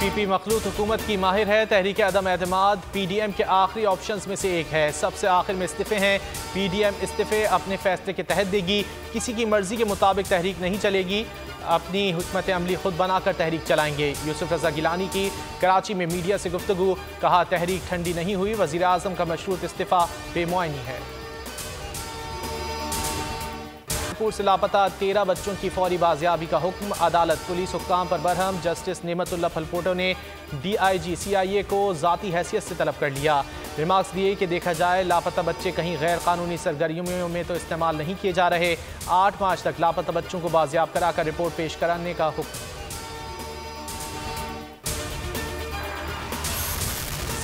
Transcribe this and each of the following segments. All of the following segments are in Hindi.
पीपी मखलूत हुकूमत की माहिर है। तहरीक अदम एतमाद PDM के आखिरी ऑप्शंस में से एक है। सबसे आखिर में इस्तीफे हैं। PDM इस्तीफे अपने फैसले के तहत देगी। किसी की मर्जी के मुताबिक तहरीक नहीं चलेगी। अपनी हुकमत अमली खुद बनाकर तहरीक चलाएंगे। यूसुफ रजा गिलानी की कराची में मीडिया से गुफ्तगू, कहा तहरीक ठंडी नहीं हुई। वज़ीर आज़म का मशरूत इस्तीफा बेमुआइनी है। से लापता 13 बच्चों की फौरी बाजियाबी का हुक्म। अदालत पुलिस हुक्काम पर बरहम। जस्टिस नेमतुल्लाह फलपोटो ने DIG CIA को ज़ाती हैसियत से तलब कर लिया। रिमार्क्स दिए कि देखा जाए लापता बच्चे कहीं गैर कानूनी सरगर्मियों में तो इस्तेमाल नहीं किए जा रहे। 8 मार्च तक लापता बच्चों को बाजियाब कराकर रिपोर्ट पेश कराने का हुक्म।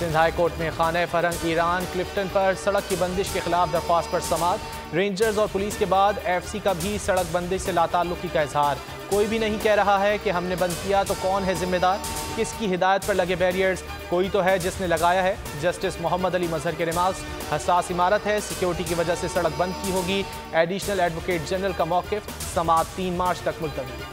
सिंध हाई कोर्ट में खाना फरंग ईरान क्लिफ्टन पर सड़क की बंदिश के खिलाफ दरख्वास्त पर समाअत। रेंजर्स और पुलिस के बाद FC का भी सड़क बंदिश से लाताल्लुकी का इजहार। कोई भी नहीं कह रहा है कि हमने बंद किया तो कौन है जिम्मेदार। किसकी हिदायत पर लगे बैरियर्स, कोई तो है जिसने लगाया है। जस्टिस मोहम्मद अली मजहर के रिमार्क्स, हसास इमारत है, सिक्योरिटी की वजह से सड़क बंद की होगी। एडिशनल एडवोकेट जनरल का मौक़िफ़, समाअत 3 मार्च तक मुलतवी।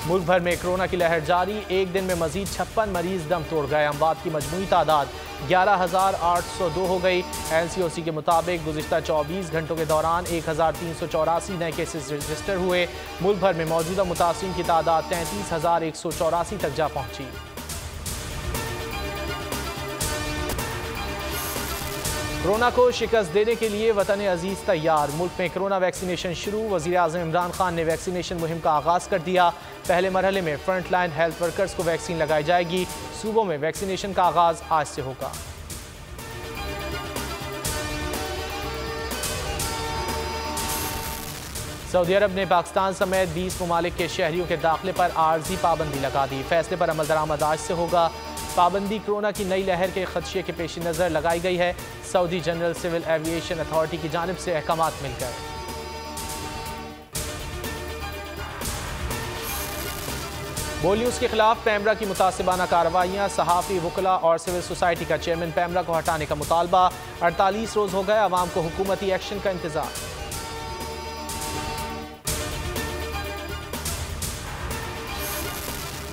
मुल्क भर में कोरोना की लहर जारी। एक दिन में मजीद 56 मरीज दम तोड़ गए। अमवात की मजमूई तादाद 11,802 हो गई। NCOC के मुताबिक गुज़िश्ता 24 घंटों के दौरान 1,384 नए केसेस रजिस्टर हुए। मुल्क भर में मौजूदा मुतासिरीन की तादाद 33,184 तक जा पहुंची। कोरोना को शिकस्त देने के लिए वतन अजीज तैयार। मुल्क में कोरोना वैक्सीनेशन शुरू। वज़ीर आज़म इमरान खान ने वैक्सीनेशन मुहिम का आगाज़ कर दिया। पहले मरहले में फ्रंट लाइन हेल्थ वर्कर्स को वैक्सीन लगाई जाएगी। सूबों में वैक्सीनेशन का आगाज़ आज से होगा। सऊदी अरब ने पाकिस्तान समेत 20 ममालिक के शहरियों के दाखिले पर आर्जी पाबंदी लगा दी। फैसले पर अमल दरामद आज से होगा। पाबंदी कोरोना की नई लहर के खदशे के पेश नज़र लगाई गई है। Saudi general civil aviation authority की जानिब से अहकामात मिल गए। बोल न्यूज़ के खिलाफ पैमरा की मुतासिबाना कार्रवाइयाँ। सहाफ़ी, वकला और सिविल सोसाइटी का चेयरमैन पैमरा को हटाने का मुतालबा। 48 रोज़ हो गए, अवाम को हुकूमती एक्शन का इंतजार।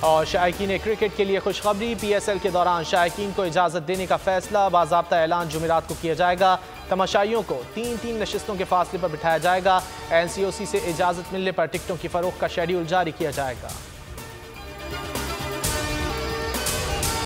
और शायकीन क्रिकेट के लिए खुशखबरी। PSL के दौरान शायकीन को इजाज़त देने का फैसला। बाज़ाब्ता ऐलान जुमेरात को किया जाएगा। तमाशाइयों को 3-3 नशिस्तों के फासले पर बिठाया जाएगा। NCOC से इजाज़त मिलने पर टिकटों की फ़रोख्त का शेड्यूल जारी किया जाएगा।